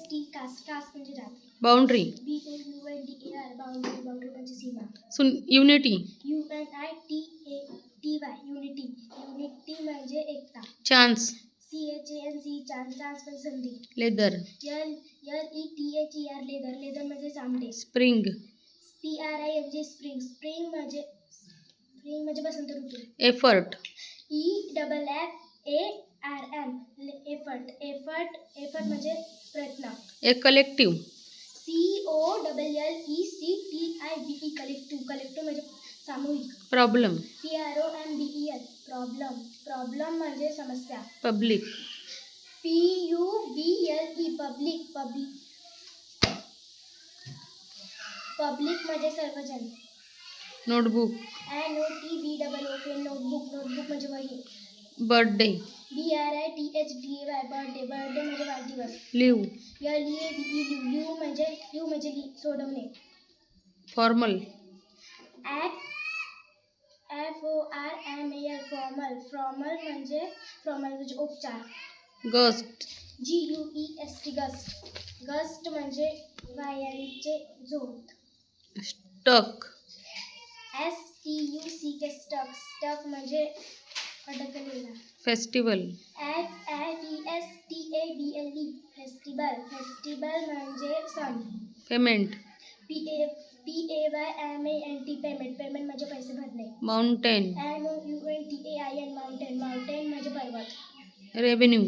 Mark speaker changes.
Speaker 1: T caste, caste म्हणजे जात.
Speaker 2: Boundary.
Speaker 1: BAUNDAR boundary, boundary म्हणजे सीमा.
Speaker 2: युनिटी.
Speaker 1: UNITY युनिटी, युनिटी म्हणजे एकता.
Speaker 2: चान्स.
Speaker 1: CHANC चान्स, चान्स म्हणजे संधी.
Speaker 2: लेदर.
Speaker 1: LETHER लेदर, लेदर म्हणजे चामडे.
Speaker 2: स्प्रिंग.
Speaker 1: SPRING म्हणजे स्प्रिंग, स्प्रिंग म्हणजे बसंत ऋतू.
Speaker 2: एफर्ट.
Speaker 1: EFFARM एफर्ट, एफर्ट म्हणजे प्रयत्न.
Speaker 2: ए कलेक्टिव्ह.
Speaker 1: COLLECTIVE कलेक्टिव्ह, कलेक्टिव्ह म्हणजे सामूहिक.
Speaker 2: प्रॉब्लेम.
Speaker 1: PROBLEM प्रॉब्लेम म्हणजे समस्या.
Speaker 2: पब्लिक.
Speaker 1: PUBLE पब्लिक म्हणजे सर्वजन.
Speaker 2: नोटबुक.
Speaker 1: NOTBOOK नोटबुक, नोटबुक म्हणजे वही.
Speaker 2: बर्थडे.
Speaker 1: BRITHDAY बर्थडे, बर्थडे म्हणजे वाढदिवस.
Speaker 2: लिव्ह.
Speaker 1: LEAVE लिव्ह म्हणजे सोडवणे.
Speaker 2: फॉर्मल.
Speaker 1: FORMAL फॉर्मल म्हणजे उपचार.
Speaker 2: गस्ट.
Speaker 1: GUEST गस्ट म्हणजे वाऱ्याचे झोत.
Speaker 2: स्टक.
Speaker 1: STUCK स्टक म्हणजे अडकलेला.
Speaker 2: फेस्टिवल.
Speaker 1: फेस्टिवल म्हणजे सण.
Speaker 2: पेमेंट.
Speaker 1: PAYMANT पेमेंट म्हणजे पैसे भरणे.
Speaker 2: माउंटेन.
Speaker 1: MOUNTAIN माउंटेन म्हणजे पर्वत.
Speaker 2: रेव्हेन्यू.